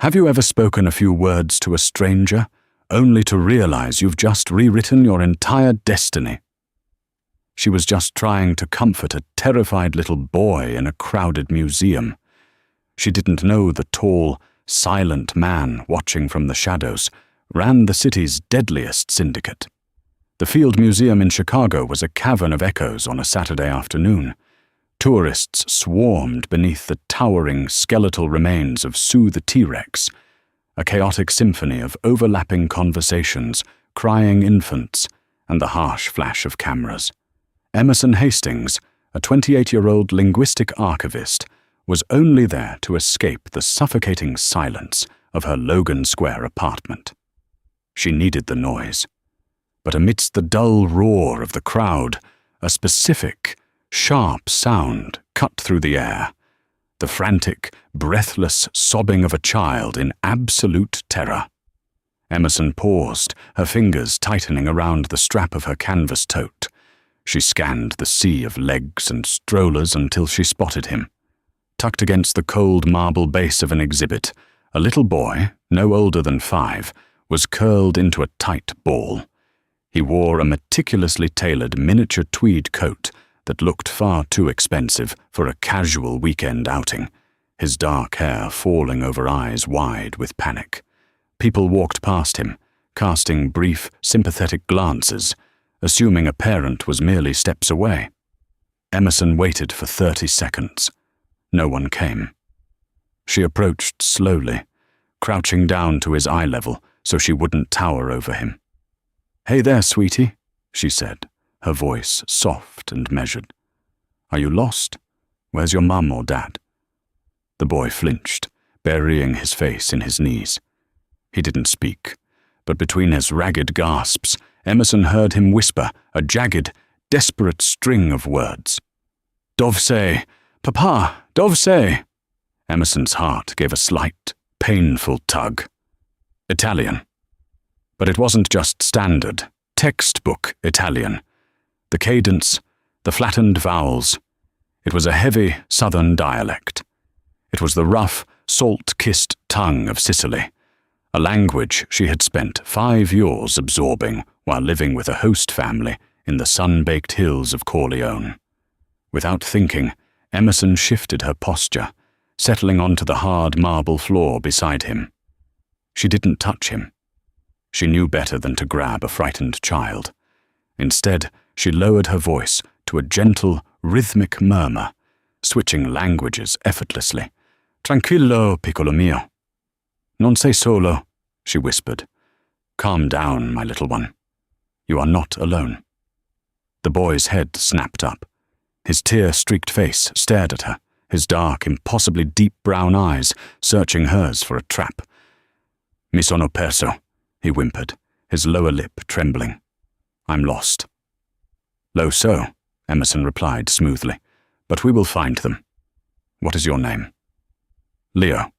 Have you ever spoken a few words to a stranger, only to realize you've just rewritten your entire destiny? She was just trying to comfort a terrified little boy in a crowded museum. She didn't know the tall, silent man watching from the shadows ran the city's deadliest syndicate. The Field Museum in Chicago was a cavern of echoes on a Saturday afternoon. Tourists swarmed beneath the towering skeletal remains of Sue the T-Rex, a chaotic symphony of overlapping conversations, crying infants, and the harsh flash of cameras. Emerson Hastings, a 28-year-old linguistic archivist, was only there to escape the suffocating silence of her Logan Square apartment. She needed the noise. But amidst the dull roar of the crowd, a specific, sharp sound cut through the air, the frantic, breathless sobbing of a child in absolute terror. Emerson paused, her fingers tightening around the strap of her canvas tote. She scanned the sea of legs and strollers until she spotted him. Tucked against the cold marble base of an exhibit, a little boy, no older than 5, was curled into a tight ball. He wore a meticulously tailored miniature tweed coat that looked far too expensive for a casual weekend outing, his dark hair falling over eyes wide with panic. People walked past him, casting brief, sympathetic glances, assuming a parent was merely steps away. Emerson waited for 30 seconds. No one came. She approached slowly, crouching down to his eye level so she wouldn't tower over him. "Hey there, sweetie," she said, her voice soft and measured. "Are you lost? Where's your mum or dad?" The boy flinched, burying his face in his knees. He didn't speak, but between his ragged gasps, Emerson heard him whisper a jagged, desperate string of words. "Dovse! Papa! Dovse!" Emerson's heart gave a slight, painful tug. Italian. But it wasn't just standard, textbook Italian. The cadence, the flattened vowels. It was a heavy southern dialect. It was the rough, salt-kissed tongue of Sicily, a language she had spent 5 years absorbing while living with a host family in the sun-baked hills of Corleone. Without thinking, Emerson shifted her posture, settling onto the hard marble floor beside him. She didn't touch him. She knew better than to grab a frightened child. Instead, she lowered her voice to a gentle, rhythmic murmur, switching languages effortlessly. "Tranquillo, piccolo mio." "Non sei solo," she whispered. "Calm down, my little one. You are not alone." The boy's head snapped up. His tear-streaked face stared at her, his dark, impossibly deep brown eyes searching hers for a trap. "Mi sono perso," he whimpered, his lower lip trembling. "I'm lost." "Lo so," Emerson replied smoothly, "but we will find them. What is your name?" "Leo."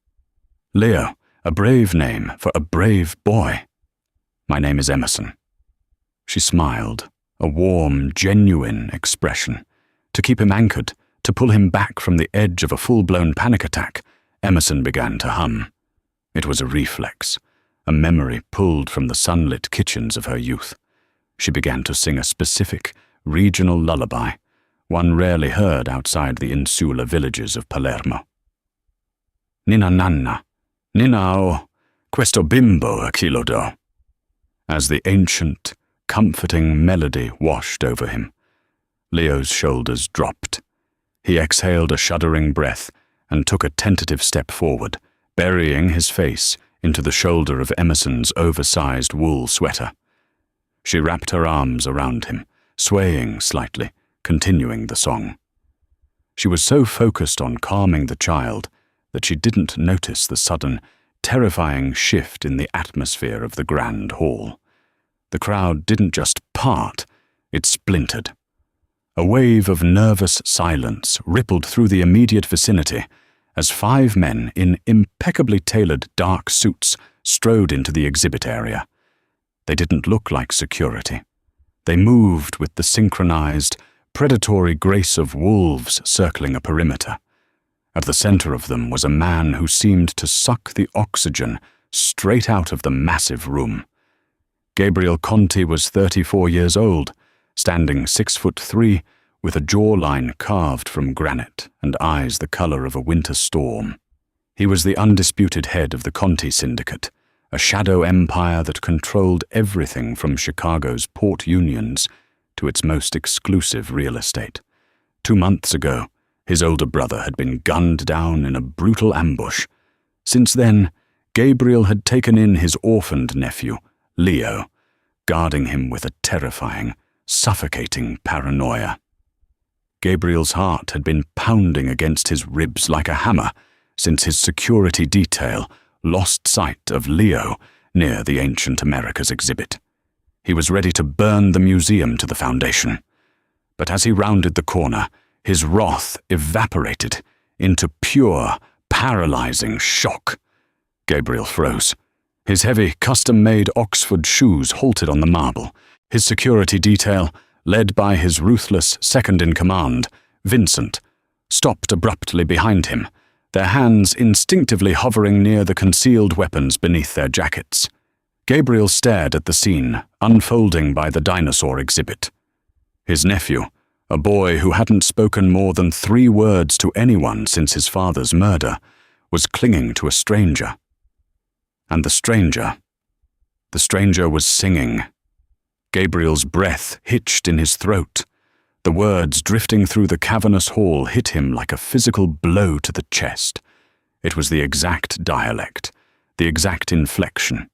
"Leo, a brave name for a brave boy." "My name is Emerson." She smiled, a warm, genuine expression. To keep him anchored, to pull him back from the edge of a full-blown panic attack, Emerson began to hum. It was a reflex, a memory pulled from the sunlit kitchens of her youth. She began to sing a specific, regional lullaby, one rarely heard outside the insular villages of Palermo. "Ninna nanna, ninna o, questo bimbo a chi lo do." As the ancient, comforting melody washed over him, Leo's shoulders dropped. He exhaled a shuddering breath and took a tentative step forward, burying his face into the shoulder of Emerson's oversized wool sweater. She wrapped her arms around him, swaying slightly, continuing the song. She was so focused on calming the child that she didn't notice the sudden, terrifying shift in the atmosphere of the grand hall. The crowd didn't just part, it splintered. A wave of nervous silence rippled through the immediate vicinity as 5 men in impeccably tailored dark suits strode into the exhibit area. They didn't look like security. They moved with the synchronized, predatory grace of wolves circling a perimeter. At the center of them was a man who seemed to suck the oxygen straight out of the massive room. Gabriel Conti was 34 years old, standing 6'3", with a jawline carved from granite and eyes the color of a winter storm. He was the undisputed head of the Conti syndicate, a shadow empire that controlled everything from Chicago's port unions to its most exclusive real estate. 2 months ago, his older brother had been gunned down in a brutal ambush. Since then, Gabriel had taken in his orphaned nephew, Leo, guarding him with a terrifying, suffocating paranoia. Gabriel's heart had been pounding against his ribs like a hammer since his security detail lost sight of Leo near the Ancient Americas exhibit. He was ready to burn the museum to the foundation. But as he rounded the corner, his wrath evaporated into pure, paralyzing shock. Gabriel froze. His heavy, custom-made Oxford shoes halted on the marble. His security detail, led by his ruthless second-in-command, Vincent, stopped abruptly behind him, their hands instinctively hovering near the concealed weapons beneath their jackets. Gabriel stared at the scene unfolding by the dinosaur exhibit. His nephew, a boy who hadn't spoken more than 3 words to anyone since his father's murder, was clinging to a stranger. And the stranger was singing. Gabriel's breath hitched in his throat. The words drifting through the cavernous hall hit him like a physical blow to the chest. It was the exact dialect, the exact inflection.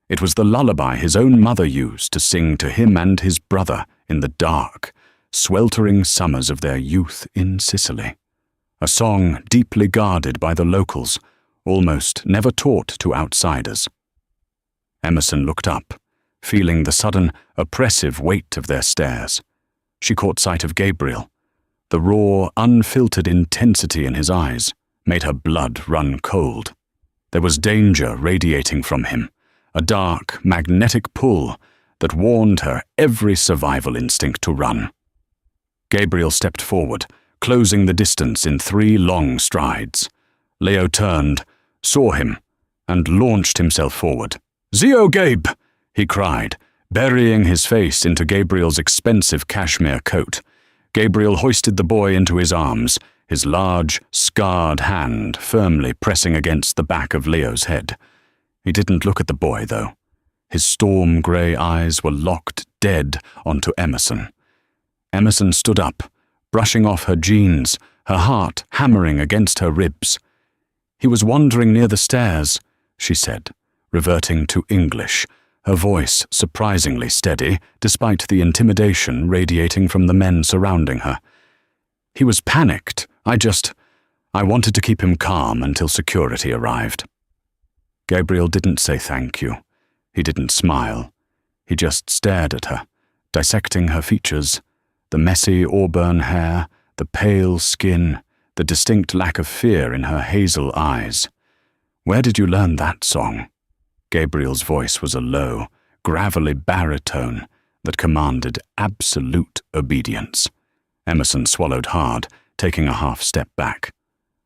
It was the lullaby his own mother used to sing to him and his brother in the dark, sweltering summers of their youth in Sicily. A song deeply guarded by the locals, almost never taught to outsiders. Emerson looked up, feeling the sudden, oppressive weight of their stares. She caught sight of Gabriel. The raw, unfiltered intensity in his eyes made her blood run cold. There was danger radiating from him, a dark, magnetic pull that warned her every survival instinct to run. Gabriel stepped forward, closing the distance in 3 long strides. Leo turned, saw him, and launched himself forward. "Zio, Gabe!" he cried, burying his face into Gabriel's expensive cashmere coat. Gabriel hoisted the boy into his arms, his large, scarred hand firmly pressing against the back of Leo's head. He didn't look at the boy, though. His storm-grey eyes were locked dead onto Emerson. Emerson stood up, brushing off her jeans, her heart hammering against her ribs. "He was wandering near the stairs," she said, reverting to English, her voice surprisingly steady despite the intimidation radiating from the men surrounding her. "He was panicked. I wanted to keep him calm until security arrived." Gabriel didn't say thank you. He didn't smile. He just stared at her, dissecting her features, the messy auburn hair, the pale skin, the distinct lack of fear in her hazel eyes. "Where did you learn that song?" Gabriel's voice was a low, gravelly baritone that commanded absolute obedience. Emerson swallowed hard, taking a half step back.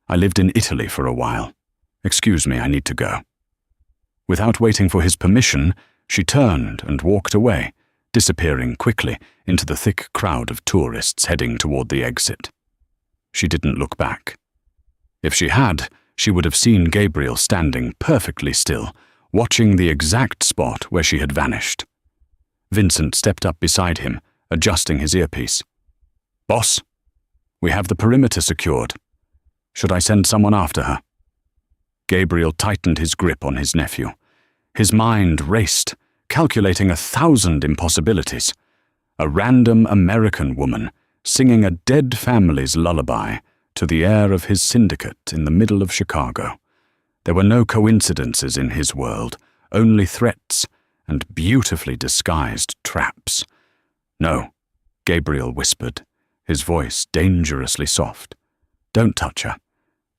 "I lived in Italy for a while. Excuse me, I need to go." Without waiting for his permission, she turned and walked away, disappearing quickly into the thick crowd of tourists heading toward the exit. She didn't look back. If she had, she would have seen Gabriel standing perfectly still, watching the exact spot where she had vanished. Vincent stepped up beside him, adjusting his earpiece. "Boss, we have the perimeter secured. Should I send someone after her?" Gabriel tightened his grip on his nephew. His mind raced, calculating 1,000 impossibilities. A random American woman singing a dead family's lullaby to the air of his syndicate in the middle of Chicago. There were no coincidences in his world, only threats and beautifully disguised traps. "No," Gabriel whispered, his voice dangerously soft. "Don't touch her.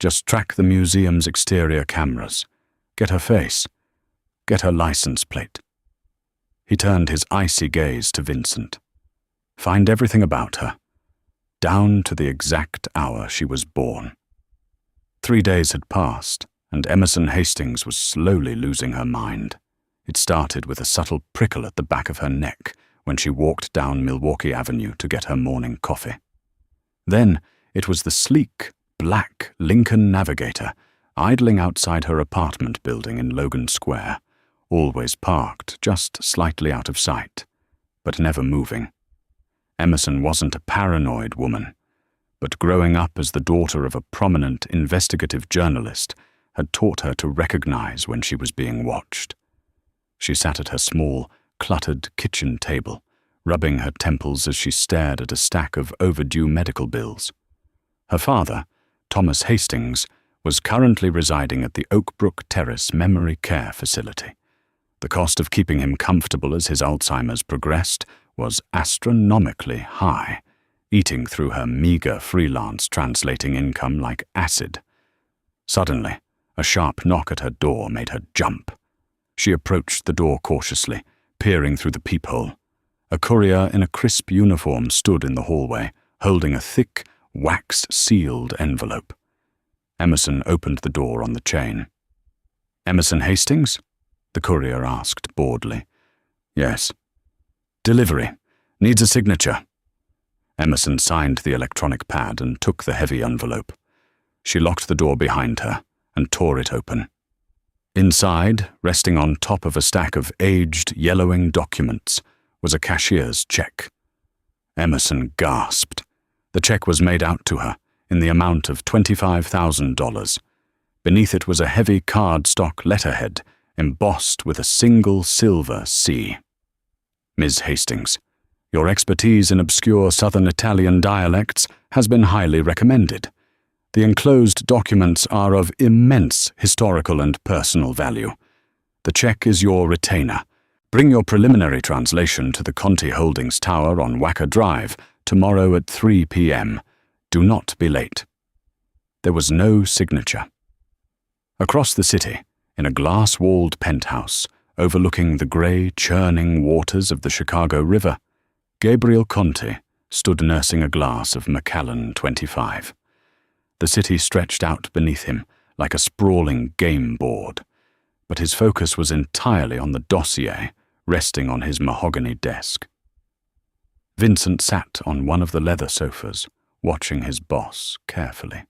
Just track the museum's exterior cameras. Get her face. Get her license plate." He turned his icy gaze to Vincent. "Find everything about her, down to the exact hour she was born." 3 days had passed, and Emerson Hastings was slowly losing her mind. It started with a subtle prickle at the back of her neck when she walked down Milwaukee Avenue to get her morning coffee. Then it was the sleek, black Lincoln Navigator idling outside her apartment building in Logan Square, always parked just slightly out of sight, but never moving. Emerson wasn't a paranoid woman, but growing up as the daughter of a prominent investigative journalist had taught her to recognize when she was being watched. She sat at her small, cluttered kitchen table, rubbing her temples as she stared at a stack of overdue medical bills. Her father, Thomas Hastings, was currently residing at the Oakbrook Terrace Memory Care Facility. The cost of keeping him comfortable as his Alzheimer's progressed was astronomically high, eating through her meager freelance translating income like acid. Suddenly, a sharp knock at her door made her jump. She approached the door cautiously, peering through the peephole. A courier in a crisp uniform stood in the hallway, holding a thick, wax-sealed envelope. Emerson opened the door on the chain. "Emerson Hastings?" the courier asked boredly. "Yes." "Delivery. Needs a signature." Emerson signed the electronic pad and took the heavy envelope. She locked the door behind her and tore it open. Inside, resting on top of a stack of aged, yellowing documents, was a cashier's check. Emerson gasped. The check was made out to her in the amount of $25,000. Beneath it was a heavy cardstock letterhead embossed with a single silver C. "Ms. Hastings, your expertise in obscure Southern Italian dialects has been highly recommended. The enclosed documents are of immense historical and personal value. The check is your retainer. Bring your preliminary translation to the Conti Holdings Tower on Wacker Drive tomorrow at 3 p.m. Do not be late." There was no signature. Across the city, in a glass-walled penthouse overlooking the grey, churning waters of the Chicago River, Gabriel Conti stood nursing a glass of Macallan 25. The city stretched out beneath him like a sprawling game board, but his focus was entirely on the dossier resting on his mahogany desk. Vincent sat on one of the leather sofas, watching his boss carefully.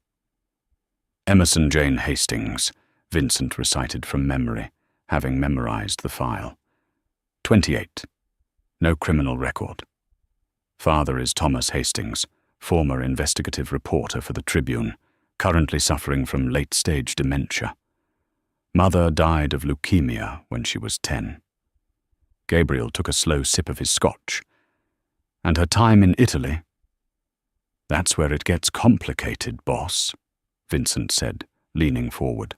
"Emerson Jane Hastings," Vincent recited from memory, having memorized the file. 28. No criminal record. Father is Thomas Hastings, former investigative reporter for the Tribune, currently suffering from late-stage dementia. Mother died of leukemia when she was 10. Gabriel took a slow sip of his scotch. "And her time in Italy?" "That's where it gets complicated, boss," Vincent said, leaning forward.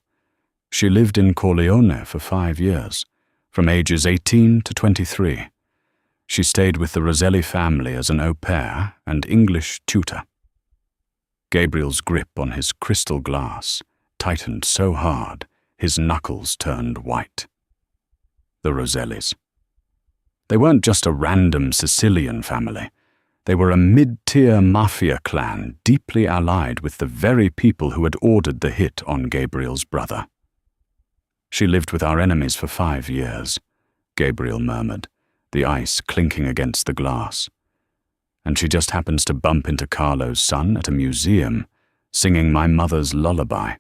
"She lived in Corleone for 5 years, from ages 18 to 23. She stayed with the Roselli family as an au pair and English tutor." Gabriel's grip on his crystal glass tightened so hard his knuckles turned white. The Rosellis. They weren't just a random Sicilian family. They were a mid-tier Mafia clan deeply allied with the very people who had ordered the hit on Gabriel's brother. "She lived with our enemies for 5 years, Gabriel murmured, the ice clinking against the glass. "And she just happens to bump into Carlo's son at a museum, singing my mother's lullaby."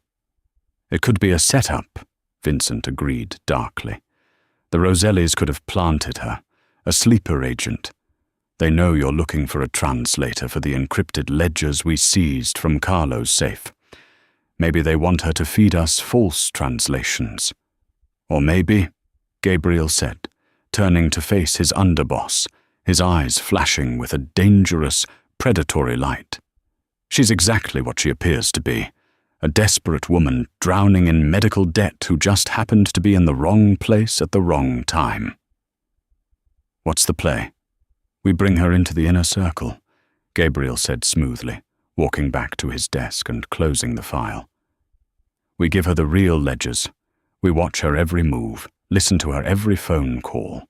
"It could be a setup," Vincent agreed darkly. "The Rosellis could have planted her, a sleeper agent. They know you're looking for a translator for the encrypted ledgers we seized from Carlo's safe. Maybe they want her to feed us false translations. Or maybe," Gabriel said, turning to face his underboss, his eyes flashing with a dangerous, predatory light. "She's exactly what she appears to be, a desperate woman drowning in medical debt who just happened to be in the wrong place at the wrong time." "What's the play?" "We bring her into the inner circle," Gabriel said smoothly, walking back to his desk and closing the file. "We give her the real ledgers. We watch her every move, listen to her every phone call.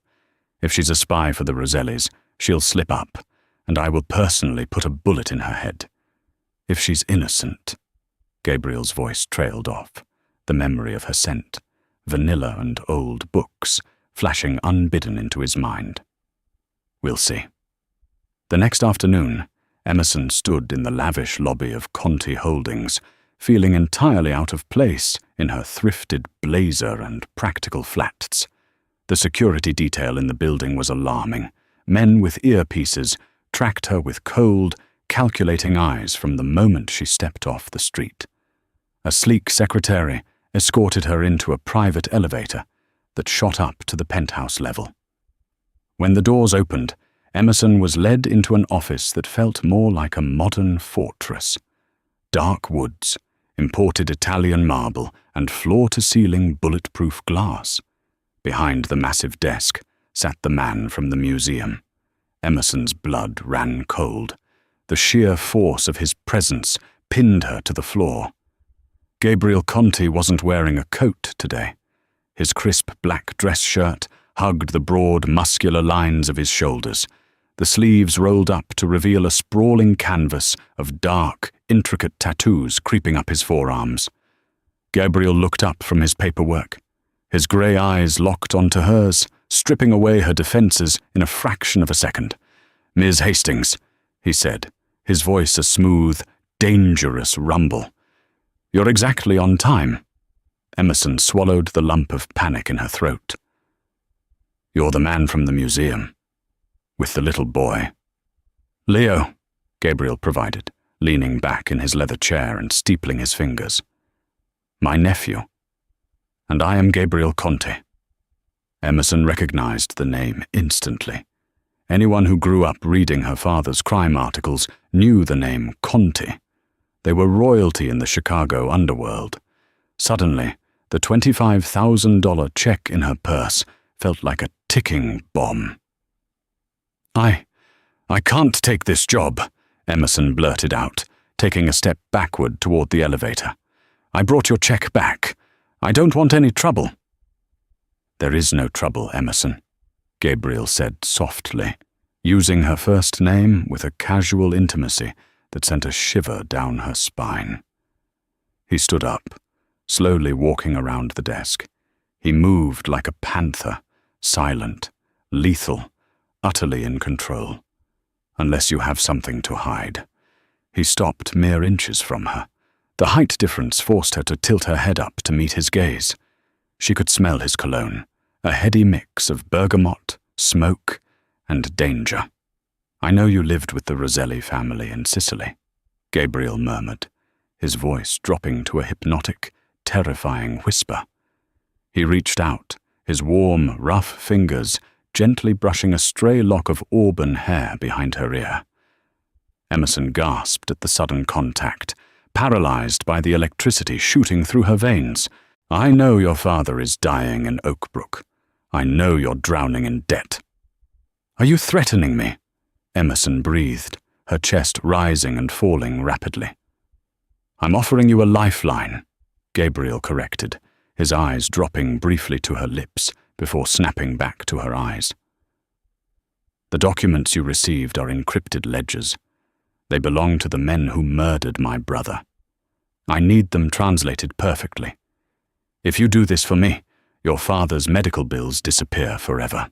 If she's a spy for the Rosellis, she'll slip up, and I will personally put a bullet in her head. If she's innocent..." Gabriel's voice trailed off, the memory of her scent, vanilla and old books, flashing unbidden into his mind. We'll see. The next afternoon, Emerson stood in the lavish lobby of Conti Holdings, feeling entirely out of place in her thrifted blazer and practical flats. The security detail in the building was alarming. Men with earpieces tracked her with cold, calculating eyes from the moment she stepped off the street. A sleek secretary escorted her into a private elevator that shot up to the penthouse level. When the doors opened, Emerson was led into an office that felt more like a modern fortress. Dark woods, imported Italian marble, and floor-to-ceiling bulletproof glass. Behind the massive desk sat the man from the museum. Emerson's blood ran cold. The sheer force of his presence pinned her to the floor. Gabriel Conti wasn't wearing a coat today. His crisp black dress shirt hugged the broad, muscular lines of his shoulders. The sleeves rolled up to reveal a sprawling canvas of dark, intricate tattoos creeping up his forearms. Gabriel looked up from his paperwork. His grey eyes locked onto hers, stripping away her defences in a fraction of a second. "Ms. Hastings," he said, his voice a smooth, dangerous rumble. "You're exactly on time." Emerson swallowed the lump of panic in her throat. "You're the man from the museum, with the little boy." "Leo," Gabriel provided, leaning back in his leather chair and steepling his fingers. "My nephew. And I am Gabriel Conti." Emerson recognized the name instantly. Anyone who grew up reading her father's crime articles knew the name Conti. They were royalty in the Chicago underworld. Suddenly, the $25,000 check in her purse felt like a ticking bomb. I can't take this job," Emerson blurted out, taking a step backward toward the elevator. "I brought your check back. I don't want any trouble." "There is no trouble, Emerson," Gabriel said softly, using her first name with a casual intimacy that sent a shiver down her spine. He stood up, slowly walking around the desk. He moved like a panther, silent, lethal, utterly in control. "Unless you have something to hide." He stopped mere inches from her. The height difference forced her to tilt her head up to meet his gaze. She could smell his cologne, a heady mix of bergamot, smoke, and danger. "I know you lived with the Roselli family in Sicily," Gabriel murmured, his voice dropping to a hypnotic, terrifying whisper. He reached out, his warm, rough fingers gently brushing a stray lock of auburn hair behind her ear. Emerson gasped at the sudden contact, paralyzed by the electricity shooting through her veins. "I know your father is dying in Oakbrook. I know you're drowning in debt." "Are you threatening me?" Emerson breathed, her chest rising and falling rapidly. "I'm offering you a lifeline," Gabriel corrected, his eyes dropping briefly to her lips before snapping back to her eyes. "The documents you received are encrypted ledgers. They belong to the men who murdered my brother. I need them translated perfectly. If you do this for me, your father's medical bills disappear forever."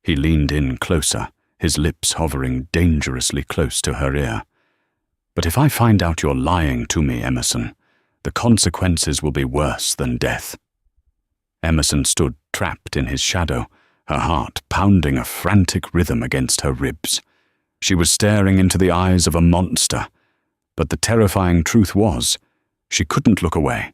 He leaned in closer, his lips hovering dangerously close to her ear. "But if I find out you're lying to me, Emerson, the consequences will be worse than death." Emerson stood trapped in his shadow, her heart pounding a frantic rhythm against her ribs. She was staring into the eyes of a monster, but the terrifying truth was, she couldn't look away.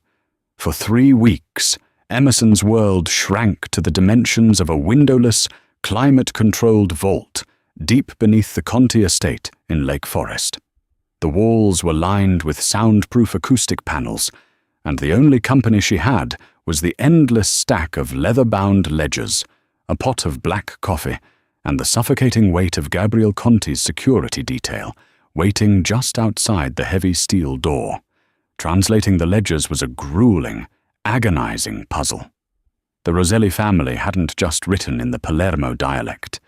For 3 weeks, Emerson's world shrank to the dimensions of a windowless, climate-controlled vault deep beneath the Conti estate in Lake Forest. The walls were lined with soundproof acoustic panels, and the only company she had was the endless stack of leather-bound ledgers, a pot of black coffee, and the suffocating weight of Gabriel Conti's security detail, waiting just outside the heavy steel door. Translating the ledgers was a grueling, agonizing puzzle. The Roselli family hadn't just written in the Palermo dialect.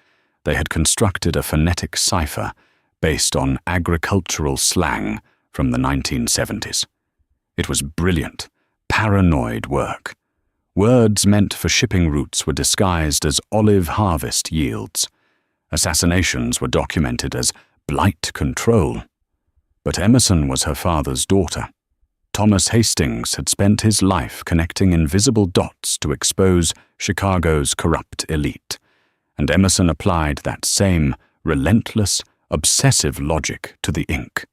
They had constructed a phonetic cipher based on agricultural slang from the 1970s. It was brilliant, paranoid work. Words meant for shipping routes were disguised as olive harvest yields. Assassinations were documented as blight control. But Emerson was her father's daughter. Thomas Hastings had spent his life connecting invisible dots to expose Chicago's corrupt elite, and Emerson applied that same relentless, obsessive logic to the ink.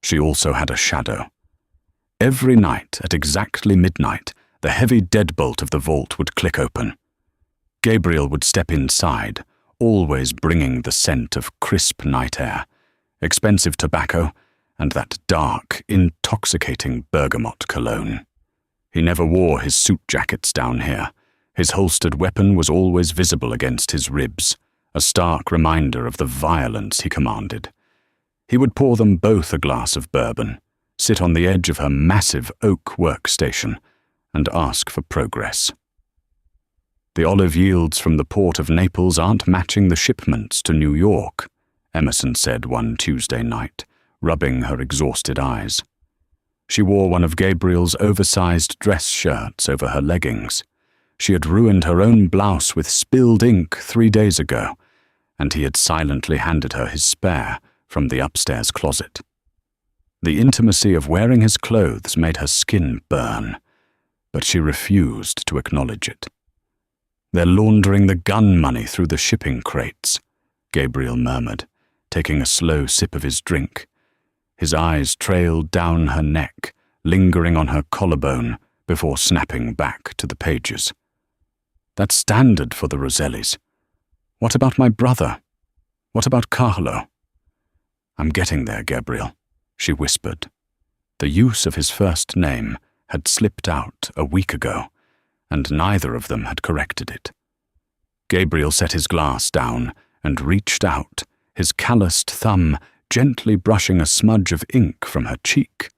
She also had a shadow. Every night at exactly midnight, the heavy deadbolt of the vault would click open. Gabriel would step inside, always bringing the scent of crisp night air, expensive tobacco, and that dark, intoxicating bergamot cologne. He never wore his suit jackets down here. His holstered weapon was always visible against his ribs, a stark reminder of the violence he commanded. He would pour them both a glass of bourbon, sit on the edge of her massive oak workstation, and ask for progress. The olive yields from the port of Naples aren't matching the shipments to New York, Emerson said one Tuesday night, rubbing her exhausted eyes. She wore one of Gabriel's oversized dress shirts over her leggings. She had ruined her own blouse with spilled ink 3 days ago, and he had silently handed her his spare from the upstairs closet. The intimacy of wearing his clothes made her skin burn, but she refused to acknowledge it. "They're laundering the gun money through the shipping crates," Gabriel murmured, taking a slow sip of his drink. His eyes trailed down her neck, lingering on her collarbone before snapping back to the pages. "That's standard for the Rosellis. What about my brother? What about Carlo?" "I'm getting there, Gabriel," she whispered. The use of his first name had slipped out a week ago, and neither of them had corrected it. Gabriel set his glass down and reached out, his calloused thumb gently brushing a smudge of ink from her cheek.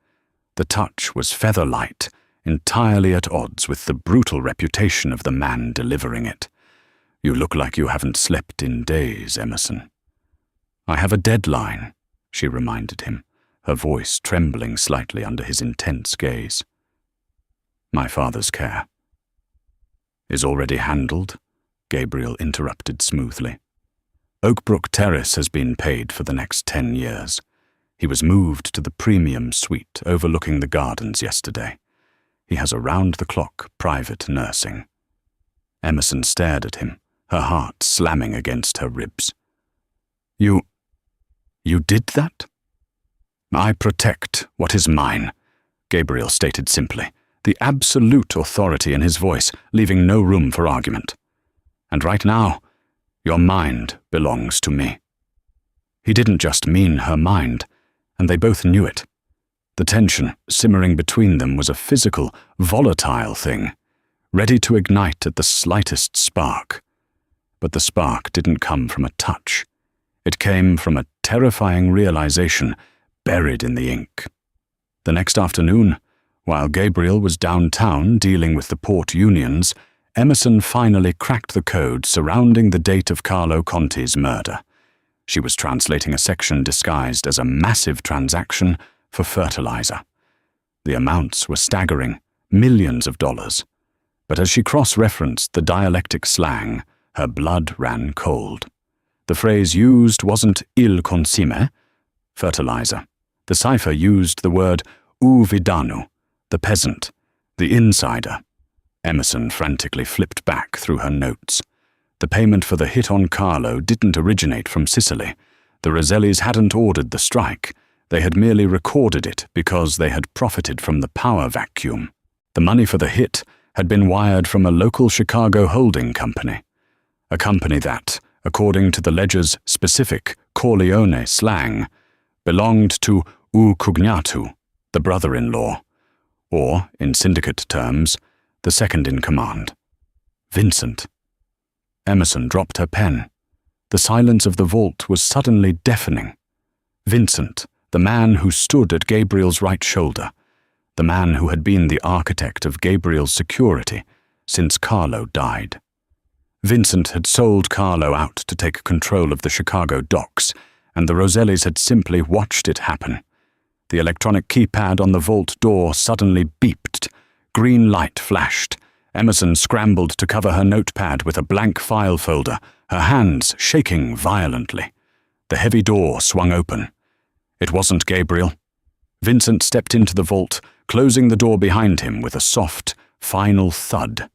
The touch was feather-light, entirely at odds with the brutal reputation of the man delivering it. "You look like you haven't slept in days, Emerson." "I have a deadline," she reminded him, her voice trembling slightly under his intense gaze. "My father's care." "Is already handled," Gabriel interrupted smoothly. "Oakbrook Terrace has been paid for the next 10 years. He was moved to the premium suite overlooking the gardens yesterday. He has around-the-clock private nursing." Emerson stared at him, her heart slamming against her ribs. You did that?" "I protect what is mine," Gabriel stated simply, the absolute authority in his voice leaving no room for argument. "And right now, your mind belongs to me." He didn't just mean her mind, and they both knew it. The tension simmering between them was a physical, volatile thing, ready to ignite at the slightest spark. But the spark didn't come from a touch. It came from a terrifying realization buried in the ink. The next afternoon, while Gabriel was downtown dealing with the port unions, Emerson finally cracked the code surrounding the date of Carlo Conti's murder. She was translating a section disguised as a massive transaction for fertilizer. The amounts were staggering, millions of dollars. But as she cross-referenced the dialectic slang, her blood ran cold. The phrase used wasn't il consime, fertilizer. The cipher used the word uvidano, the peasant, the insider. Emerson frantically flipped back through her notes. The payment for the hit on Carlo didn't originate from Sicily. The Rosellis hadn't ordered the strike. They had merely recorded it because they had profited from the power vacuum. The money for the hit had been wired from a local Chicago holding company, a company that, according to the ledger's specific Corleone slang, belonged to u cognatu, the brother-in-law, or, in syndicate terms, the second-in-command, Vincent. Emerson dropped her pen. The silence of the vault was suddenly deafening. Vincent, the man who stood at Gabriel's right shoulder, the man who had been the architect of Gabriel's security since Carlo died. Vincent had sold Carlo out to take control of the Chicago docks, and the Rosellis had simply watched it happen. The electronic keypad on the vault door suddenly beeped. Green light flashed. Emerson scrambled to cover her notepad with a blank file folder, her hands shaking violently. The heavy door swung open. It wasn't Gabriel. Vincent stepped into the vault, closing the door behind him with a soft, final thud.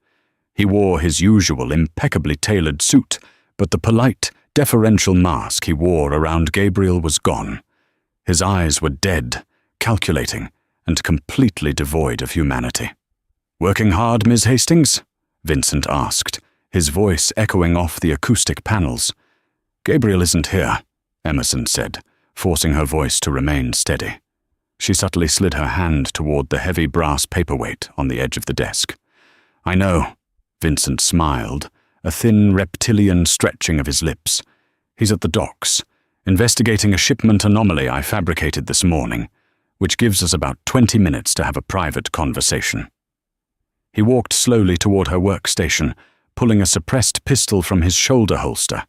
He wore his usual impeccably tailored suit, but the polite, deferential mask he wore around Gabriel was gone. His eyes were dead, calculating, and completely devoid of humanity. "Working hard, Miss Hastings?" Vincent asked, his voice echoing off the acoustic panels. "Gabriel isn't here," Emerson said, forcing her voice to remain steady. She subtly slid her hand toward the heavy brass paperweight on the edge of the desk. "I know," Vincent smiled, a thin reptilian stretching of his lips. "He's at the docks, investigating a shipment anomaly I fabricated this morning, which gives us about 20 minutes to have a private conversation." He walked slowly toward her workstation, pulling a suppressed pistol from his shoulder holster.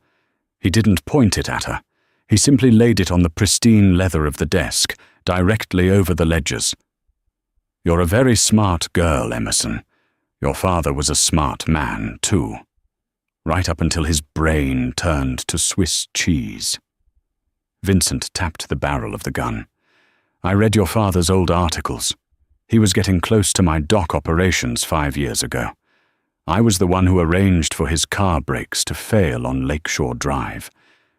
He didn't point it at her. He simply laid it on the pristine leather of the desk, directly over the ledgers. "You're a very smart girl, Emerson. Your father was a smart man, too. Right up until his brain turned to Swiss cheese." Vincent tapped the barrel of the gun. "I read your father's old articles. He was getting close to my dock operations 5 years ago. I was the one who arranged for his car brakes to fail on Lakeshore Drive.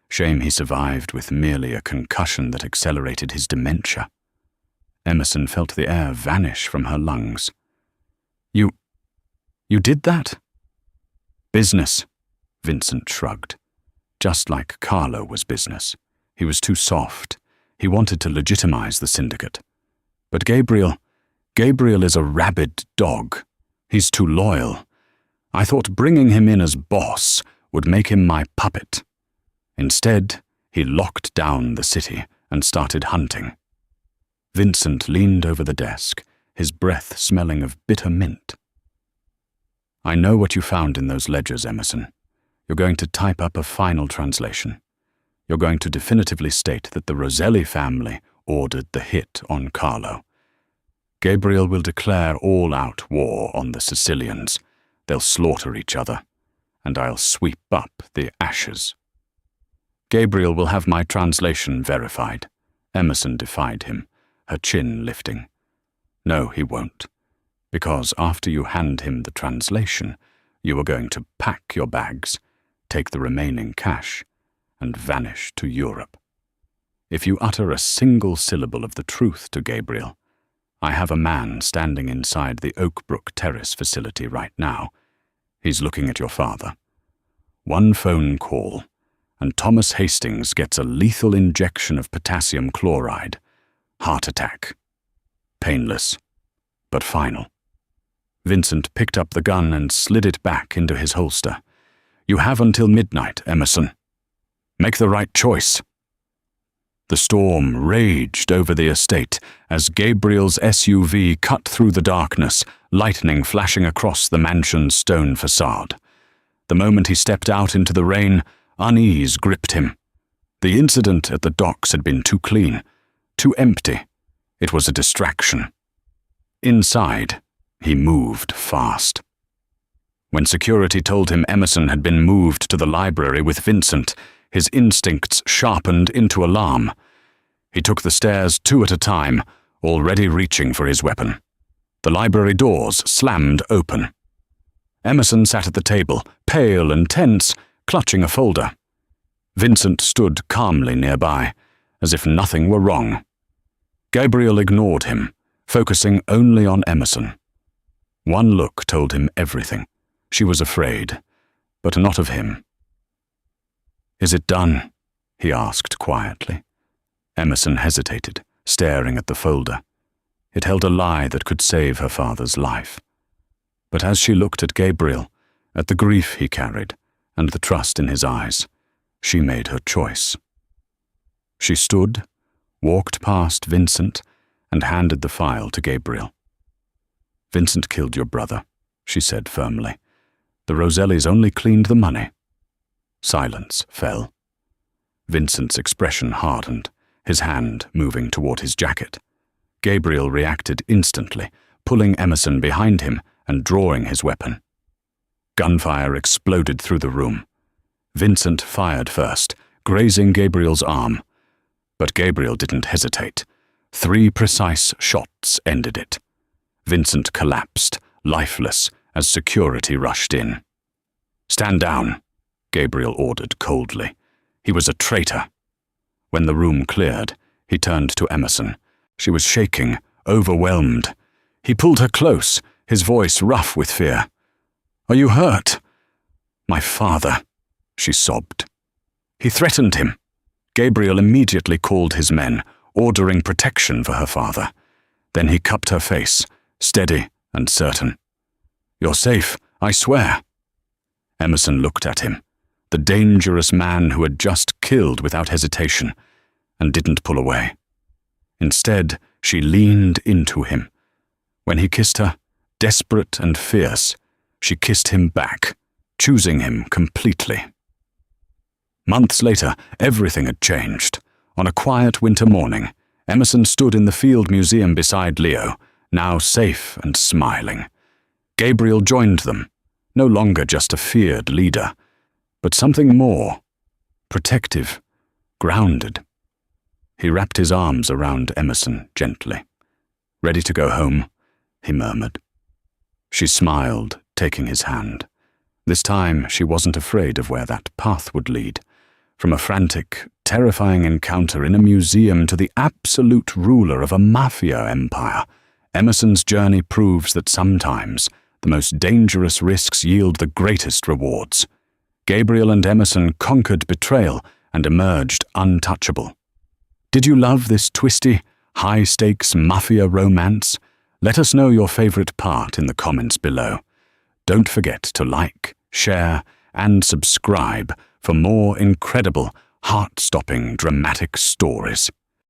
Shame he survived with merely a concussion that accelerated his dementia." Emerson felt the air vanish from her lungs. You did that?" "Business," Vincent shrugged. Just like Carlo was business. He was too soft. He wanted to legitimize the syndicate. But Gabriel is a rabid dog. He's too loyal. I thought bringing him in as boss would make him my puppet. Instead, he locked down the city and started hunting. Vincent leaned over the desk, his breath smelling of bitter mint. "I know what you found in those ledgers, Emerson. You're going to type up a final translation. You're going to definitively state that the Roselli family ordered the hit on Carlo. Gabriel will declare all-out war on the Sicilians. They'll slaughter each other, and I'll sweep up the ashes." "Gabriel will have my translation verified." Emerson defied him, her chin lifting. "No, he won't. Because after you hand him the translation, you are going to pack your bags, take the remaining cash, and vanish to Europe. If you utter a single syllable of the truth to Gabriel, I have a man standing inside the Oakbrook Terrace facility right now. He's looking at your father. One phone call, and Thomas Hastings gets a lethal injection of potassium chloride. Heart attack. Painless, but final." Vincent picked up the gun and slid it back into his holster. "You have until midnight, Emerson. Make the right choice." The storm raged over the estate as Gabriel's SUV cut through the darkness, lightning flashing across the mansion's stone facade. The moment he stepped out into the rain, unease gripped him. The incident at the docks had been too clean, too empty. It was a distraction. Inside, he moved fast. When security told him Emerson had been moved to the library with Vincent, his instincts sharpened into alarm. He took the stairs 2 at a time, already reaching for his weapon. The library doors slammed open. Emerson sat at the table, pale and tense, clutching a folder. Vincent stood calmly nearby, as if nothing were wrong. Gabriel ignored him, focusing only on Emerson. One look told him everything. She was afraid, but not of him. "Is it done?" he asked quietly. Emerson hesitated, staring at the folder. It held a lie that could save her father's life. But as she looked at Gabriel, at the grief he carried, and the trust in his eyes, she made her choice. She stood, walked past Vincent, and handed the file to Gabriel. "Vincent killed your brother," she said firmly. "The Rosellis only cleaned the money." Silence fell. Vincent's expression hardened, his hand moving toward his jacket. Gabriel reacted instantly, pulling Emerson behind him and drawing his weapon. Gunfire exploded through the room. Vincent fired first, grazing Gabriel's arm. But Gabriel didn't hesitate. 3 precise shots ended it. Vincent collapsed, lifeless, as security rushed in. "Stand down," Gabriel ordered coldly. He was a traitor. When the room cleared, he turned to Emerson. She was shaking, overwhelmed. He pulled her close, his voice rough with fear. "Are you hurt?" "My father," she sobbed. He threatened him. Gabriel immediately called his men, ordering protection for her father. Then he cupped her face, steady and certain. "You're safe, I swear." Emerson looked at him, the dangerous man who had just killed without hesitation, and didn't pull away. Instead, she leaned into him. When he kissed her, desperate and fierce, she kissed him back, choosing him completely. Months later, everything had changed. On a quiet winter morning, Emerson stood in the Field Museum beside Leo, now safe and smiling. Gabriel joined them, no longer just a feared leader, but something more, protective, grounded. He wrapped his arms around Emerson gently. "Ready to go home?" he murmured. She smiled, taking his hand. This time she wasn't afraid of where that path would lead. From a frantic, terrifying encounter in a museum to the absolute ruler of a Mafia empire, Emerson's journey proves that sometimes the most dangerous risks yield the greatest rewards. Gabriel and Emerson conquered betrayal and emerged untouchable. Did you love this twisty, high-stakes Mafia romance? Let us know your favorite part in the comments below. Don't forget to like, share, and subscribe for more incredible, heart-stopping, dramatic stories.